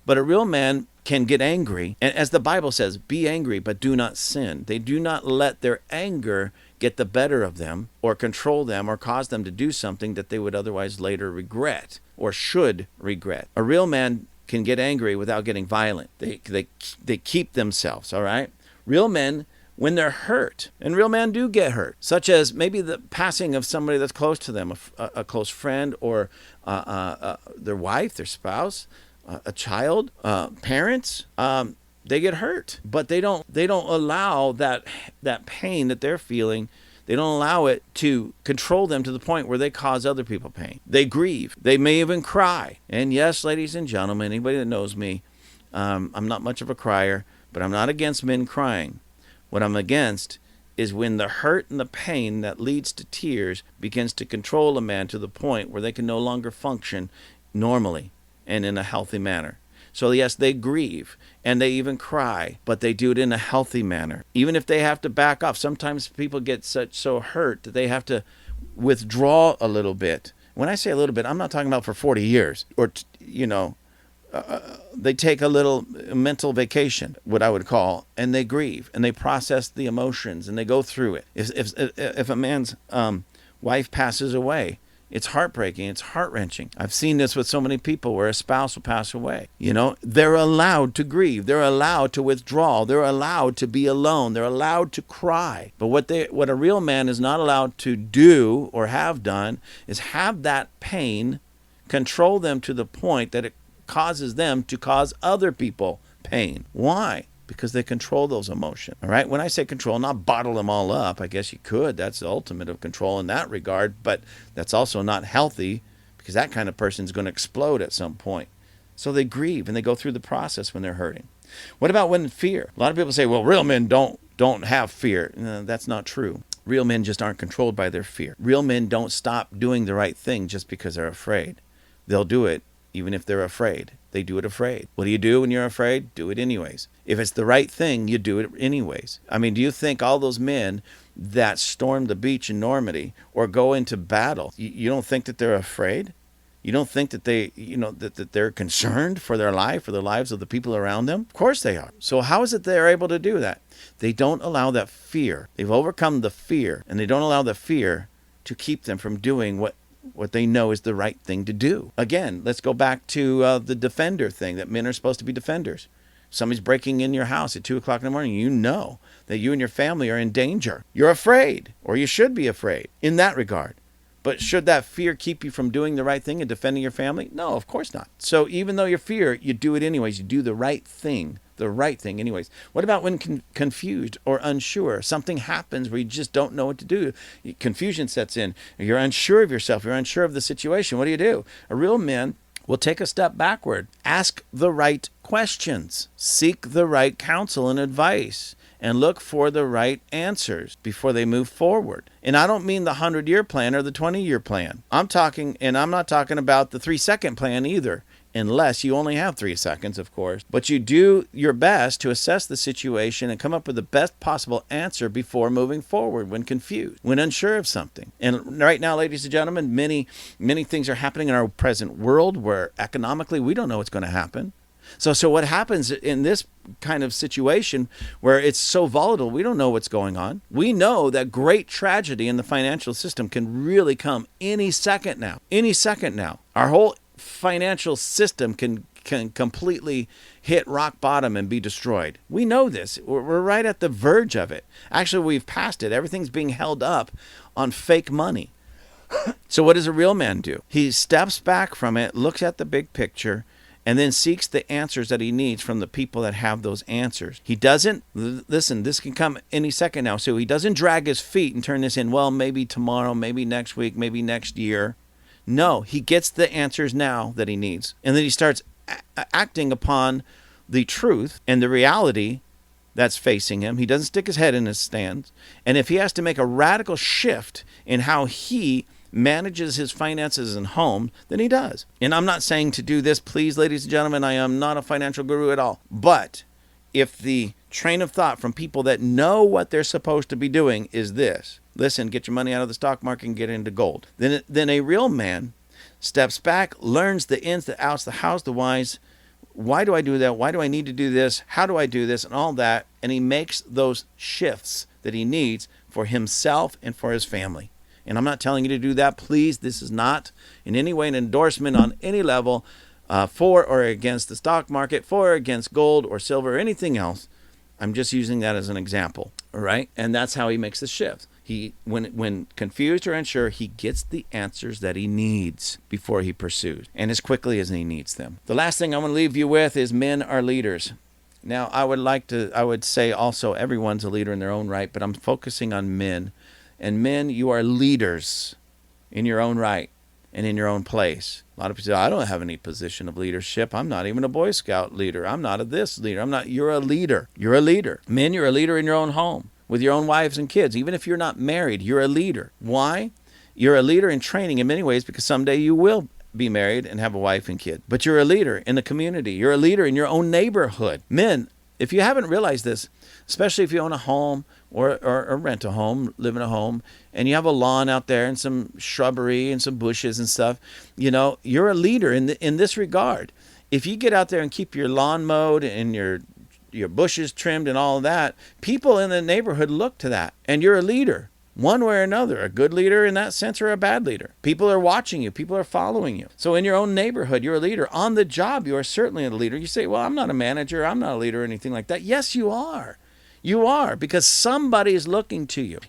But a real man can get angry. And as the Bible says, be angry, but do not sin. They do not let their anger get the better of them or control them or cause them to do something that they would otherwise later regret or should regret. A real man can get angry without getting violent. They keep themselves, all right? Real men, when they're hurt, and real men do get hurt, such as maybe the passing of somebody that's close to them, a close friend or their wife, their spouse, a child, parents, they get hurt, but they don't allow that pain that they're feeling. They don't allow it to control them to the point where they cause other people pain. They grieve. They may even cry. And yes, ladies and gentlemen, anybody that knows me, I'm not much of a crier, but I'm not against men crying. What I'm against is when the hurt and the pain that leads to tears begins to control a man to the point where they can no longer function normally and in a healthy manner. So yes, they grieve and they even cry, but they do it in a healthy manner. Even if they have to back off, sometimes people get so hurt that they have to withdraw a little bit. When I say a little bit, I'm not talking about for 40 years or, they take a little mental vacation, what I would call, and they grieve and they process the emotions and they go through it. If a man's wife passes away, it's heartbreaking. It's heart-wrenching. I've seen this with so many people where a spouse will pass away. You know, they're allowed to grieve. They're allowed to withdraw. They're allowed to be alone. They're allowed to cry. But what a real man is not allowed to do or have done is have that pain control them to the point that it causes them to cause other people pain. Why? Because they control those emotions. All right. When I say control, not bottle them all up. I guess you could. That's the ultimate of control in that regard. But that's also not healthy because that kind of person is going to explode at some point. So they grieve and they go through the process when they're hurting. What about when fear? A lot of people say, well, real men don't have fear. No, that's not true. Real men just aren't controlled by their fear. Real men don't stop doing the right thing just because they're afraid. They'll do it even if they're afraid. They do it afraid. What do you do when you're afraid? Do it anyways. If it's the right thing, you do it anyways. I mean, do you think all those men that storm the beach in Normandy or go into battle, you don't think that they're afraid? You don't think that that they're concerned for their life, for the lives of the people around them? Of course they are. So how is it they're able to do that? They don't allow that fear. They've overcome the fear, and they don't allow the fear to keep them from doing what they know is the right thing to do. Again, let's go back to the defender thing, that men are supposed to be defenders. Somebody's breaking in your house at 2 o'clock in the morning. You know that you and your family are in danger. You're afraid, or you should be afraid in that regard. But should that fear keep you from doing the right thing and defending your family? No, of course not. So even though you fear, you do it anyways. You do the right thing anyways. What about when confused or unsure? Something happens where you just don't know what to do. Confusion sets in. You're unsure of yourself. You're unsure of the situation. What do? A real man will take a step backward. Ask the right questions. Seek the right counsel and advice. And look for the right answers before they move forward. And I don't mean the 100-year plan or the 20-year plan. I'm not talking about the 3-second plan either. unless you only have 3 seconds, of course. But you do your best to assess the situation and come up with the best possible answer before moving forward when confused, when unsure of something. And right now, ladies and gentlemen, many things are happening in our present world where economically we don't know what's going to happen. So what happens in this kind of situation where it's so volatile, we don't know what's going on. We know that great tragedy in the financial system can really come any second now. Any second now. Our whole financial system can completely hit rock bottom and be destroyed. We know this. We're right at the verge of it. Actually, we've passed it. Everything's being held up on fake money. So what does a real man do? He steps back from it, looks at the big picture, and then seeks the answers that he needs from the people that have those answers. He doesn't, listen, this can come any second now, so he doesn't drag his feet and turn this in, well, maybe tomorrow, maybe next week, maybe next year. No, he gets the answers now that he needs. And then he starts acting upon the truth and the reality that's facing him. He doesn't stick his head in his sands. And if he has to make a radical shift in how he manages his finances and home, then he does. And I'm not saying to do this, please, ladies and gentlemen, I am not a financial guru at all. But if the train of thought from people that know what they're supposed to be doing is this, listen, get your money out of the stock market and get into gold, then a real man steps back, learns the ins, the outs, the hows, the whys. Why do I do that? Why do I need to do this? How do I do this? And all that. And he makes those shifts that he needs for himself and for his family. And I'm not telling you to do that. Please, this is not in any way an endorsement on any level for or against the stock market, for or against gold or silver or anything else. I'm just using that as an example. All right. And that's how he makes the shift. He, when confused or unsure, he gets the answers that he needs before he pursues, and as quickly as he needs them. The last thing I want to leave you with is men are leaders. Now, I would say also everyone's a leader in their own right, but I'm focusing on men. And men, you are leaders in your own right and in your own place. A lot of people say, I don't have any position of leadership. I'm not even a Boy Scout leader. I'm not a this leader. You're a leader. You're a leader. Men, you're a leader in your own home with your own wives and kids. Even if you're not married, you're a leader. Why? You're a leader in training in many ways because someday you will be married and have a wife and kid. But you're a leader in the community. You're a leader in your own neighborhood. Men, if you haven't realized this, especially if you own a home or rent a home, live in a home, and you have a lawn out there and some shrubbery and some bushes and stuff, you're a leader in this regard. If you get out there and keep your lawn mowed and your bushes trimmed and all of that, people in the neighborhood look to that, and you're a leader. One way or another, a good leader in that sense or a bad leader. People are watching you. People are following you. So in your own neighborhood, you're a leader. On the job, you are certainly a leader. You say, well, I'm not a manager. I'm not a leader or anything like that. Yes, you are. You are, because somebody is looking to you.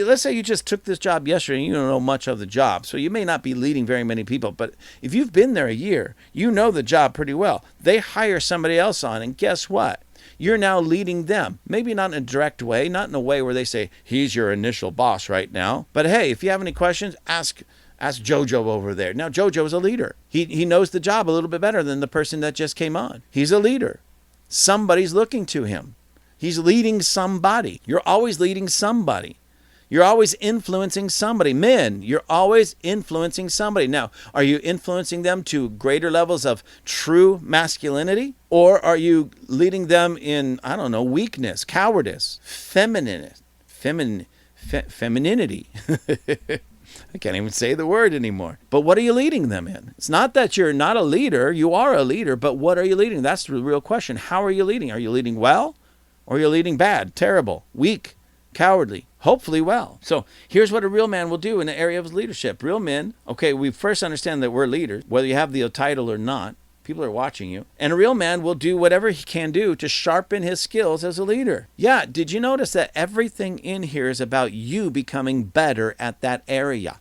Let's say you just took this job yesterday and you don't know much of the job. So you may not be leading very many people, but if you've been there a year, you know the job pretty well. They hire somebody else on, and guess what? You're now leading them. Maybe not in a direct way, not in a way where they say, he's your initial boss right now. But hey, if you have any questions, ask Jojo over there. Now, Jojo's a leader. He knows the job a little bit better than the person that just came on. He's a leader. Somebody's looking to him. He's leading somebody. You're always leading somebody. You're always influencing somebody. Men, you're always influencing somebody. Now, are you influencing them to greater levels of true masculinity? Or are you leading them in, weakness, cowardice, femininity? I can't even say the word anymore. But what are you leading them in? It's not that you're not a leader. You are a leader, but what are you leading? That's the real question. How are you leading? Are you leading well? Or are you leading bad, terrible, weak, cowardly? Hopefully well. So here's what a real man will do in the area of his leadership. Real men, okay, we first understand that we're leaders, whether you have the title or not. People are watching you. And a real man will do whatever he can do to sharpen his skills as a leader. Yeah, did you notice that everything in here is about you becoming better at that area?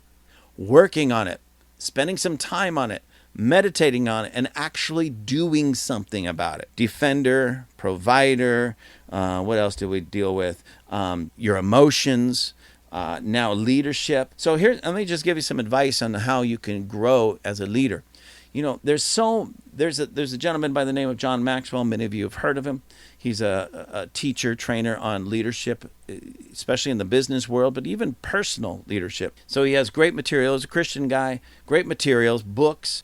Working on it, spending some time on it, meditating on it, and actually doing something about it. Defender, provider, what else do we deal with? Your emotions, now leadership. So here, let me just give you some advice on how you can grow as a leader. There's a gentleman by the name of John Maxwell. Many of you have heard of him. He's a teacher, trainer on leadership, especially in the business world, but even personal leadership. So he has great materials, a Christian guy, great materials, books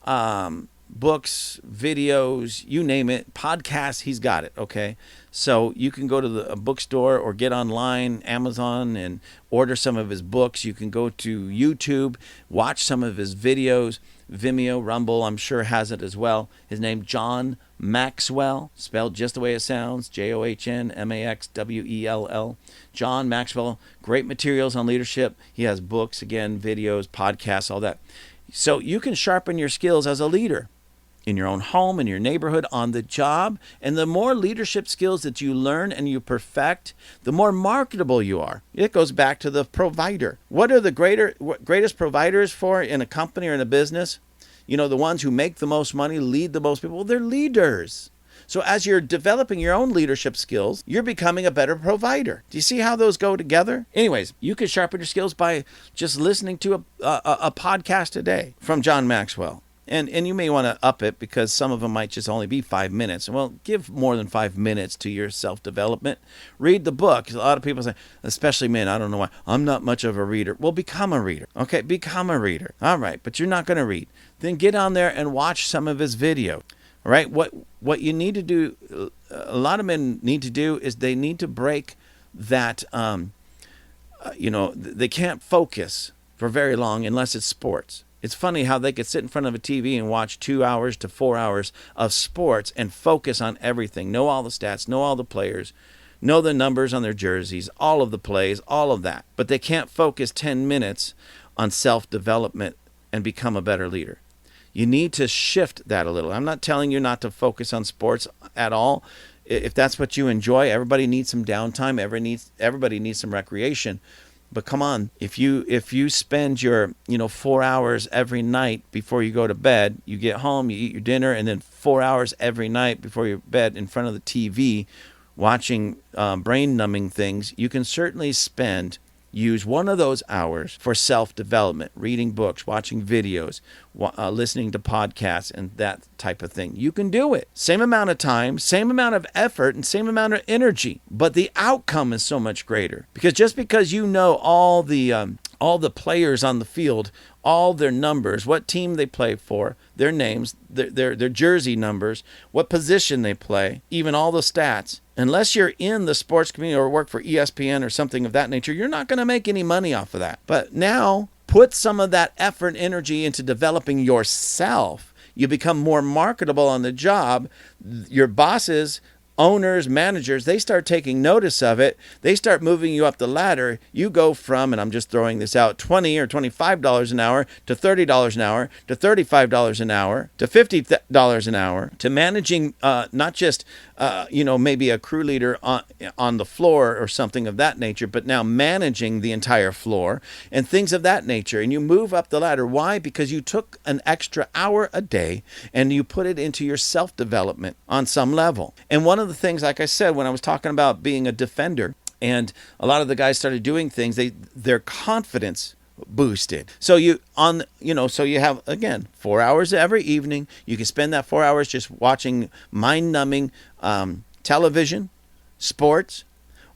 books, videos, you name it, podcasts, he's got it, okay? So you can go to a bookstore or get online, Amazon, and order some of his books. You can go to YouTube, watch some of his videos. Vimeo, Rumble, I'm sure has it as well. His name, John Maxwell, spelled just the way it sounds, JohnMaxwell. John Maxwell, great materials on leadership. He has books, again, videos, podcasts, all that. So you can sharpen your skills as a leader in your own home, in your neighborhood, on the job. And the more leadership skills that you learn and you perfect, the more marketable you are. It goes back to the provider. What are the greatest providers for in a company or in a business? You know, the ones who make the most money, lead the most people. Well, they're leaders. So as you're developing your own leadership skills, you're becoming a better provider. Do you see how those go together? Anyways, you can sharpen your skills by just listening to a podcast a day from John Maxwell. And you may want to up it because some of them might just only be 5 minutes. Well, give more than 5 minutes to your self-development. Read the book. A lot of people say, especially men, I don't know why, I'm not much of a reader. Well, become a reader. Okay, become a reader. All right, but you're not going to read. Then get on there and watch some of his video. All right, what you need to do, a lot of men need to do is they need to break that, they can't focus for very long unless it's sports. It's funny how they could sit in front of a TV and watch 2 hours to 4 hours of sports and focus on everything, know all the stats, know all the players, know the numbers on their jerseys, all of the plays, all of that. But they can't focus 10 minutes on self-development and become a better leader. You need to shift that a little. I'm not telling you not to focus on sports at all. If that's what you enjoy, everybody needs some downtime. Everybody needs some recreation. But come on, if you spend your 4 hours every night before you go to bed, you get home, you eat your dinner, and then 4 hours every night before your bed in front of the TV watching brain-numbing things, you can certainly use one of those hours for self-development, reading books, watching videos, listening to podcasts, and that type of thing. You can do it. Same amount of time, same amount of effort, and same amount of energy, but the outcome is so much greater. Because just because you know all the players on the field, all their numbers, what team they play for, their names, their jersey numbers, what position they play, even all the stats. Unless you're in the sports community or work for ESPN or something of that nature, you're not going to make any money off of that. But now, put some of that effort and energy into developing yourself. You become more marketable on the job. Your bosses, owners, managers, they start taking notice of it. They start moving you up the ladder. You go from, and I'm just throwing this out, $20 or $25 an hour to $30 an hour to $35 an hour to $50 an hour to managing not just maybe a crew leader on the floor or something of that nature, but now managing the entire floor and things of that nature. And you move up the ladder. Why? Because you took an extra hour a day and you put it into your self-development on some level. And one of the things, like I said, when I was talking about being a defender, and a lot of the guys started doing things, their confidence boosted. So you have, again, 4 hours every evening. You can spend that 4 hours just watching mind-numbing television, sports,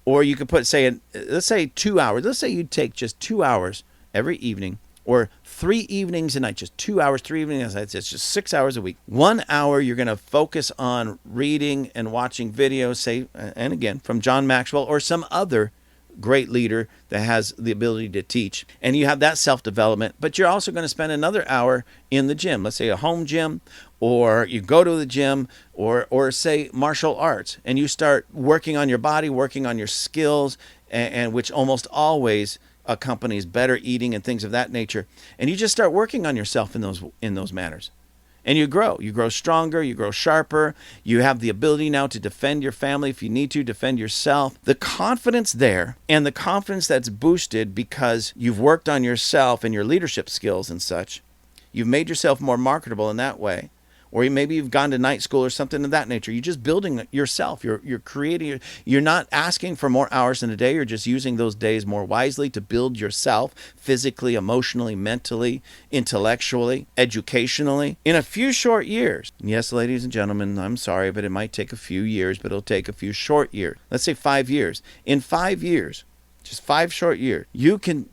or you could let's say 2 hours. Let's say you take just 2 hours every evening, or 3 evenings a night, just 2 hours, 3 evenings a night. It's just 6 hours a week. 1 hour you're going to focus on reading and watching videos, say, and again, from John Maxwell or some other great leader that has the ability to teach. And you have that self-development, but you're also going to spend another hour in the gym. Let's say a home gym, or you go to the gym, or say martial arts, and you start working on your body, working on your skills, and which almost always accompanies better eating and things of that nature. And you just start working on yourself in those matters. And you grow stronger, you grow sharper, you have the ability now to defend your family if you need to, defend yourself. The confidence there, and the confidence that's boosted because you've worked on yourself and your leadership skills and such, you've made yourself more marketable in that way. Or maybe you've gone to night school or something of that nature. You're just building yourself. You're creating. You're not asking for more hours in a day. You're just using those days more wisely to build yourself physically, emotionally, mentally, intellectually, educationally in a few short years. Yes, ladies and gentlemen, I'm sorry, but it might take a few years, but it'll take a few short years. Let's say 5 years. In 5 years, just 5 short years, you can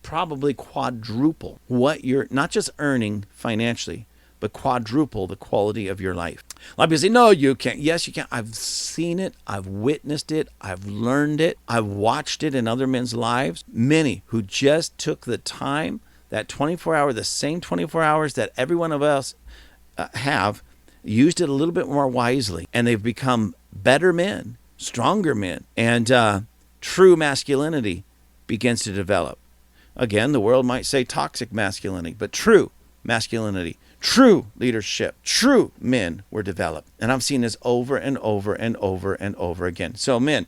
probably quadruple what you're not just earning financially, but quadruple the quality of your life. A lot of people say, no, you can't. Yes, you can. I've seen it. I've witnessed it. I've learned it. I've watched it in other men's lives. Many who just took the time, that 24-hour, the same 24 hours that every one of us have, used it a little bit more wisely. And they've become better men, stronger men. And true masculinity begins to develop. Again, the world might say toxic masculinity, but true masculinity, true leadership, true men were developed. And I've seen this over and over and over and over again. So men,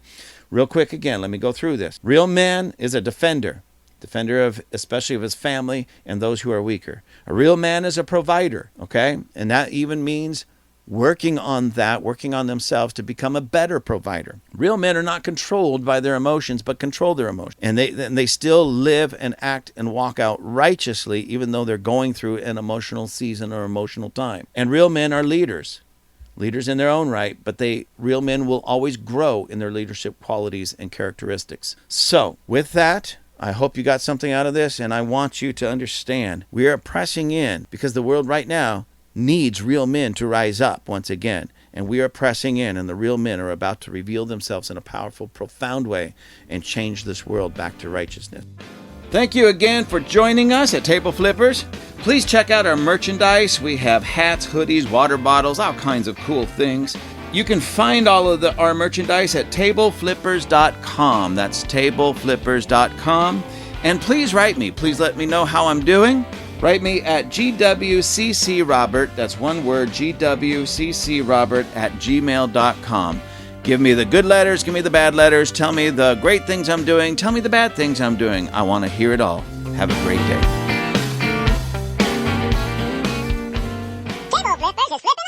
real quick again, let me go through this. Real man is a defender of especially of his family and those who are weaker. A real man is a provider, okay? And that even means working on themselves to become a better provider. Real men are not controlled by their emotions, but control their emotions. And they still live and act and walk out righteously, even though they're going through an emotional season or emotional time. And real men are leaders in their own right, but real men will always grow in their leadership qualities and characteristics. So with that, I hope you got something out of this, and I want you to understand we are pressing in because the world right now needs real men to rise up once again. And we are pressing in, and the real men are about to reveal themselves in a powerful, profound way and change this world back to righteousness. Thank you again for joining us at Table Flippers. Please check out our merchandise. We have hats, hoodies, water bottles, all kinds of cool things. You can find all of our merchandise at tableflippers.com. That's tableflippers.com. And please write me. Please let me know how I'm doing. Write me at gwccrobert, that's one word, gwccrobert@gmail.com. Give me the good letters, give me the bad letters, tell me the great things I'm doing, tell me the bad things I'm doing. I want to hear it all. Have a great day. Table Flippers is flipping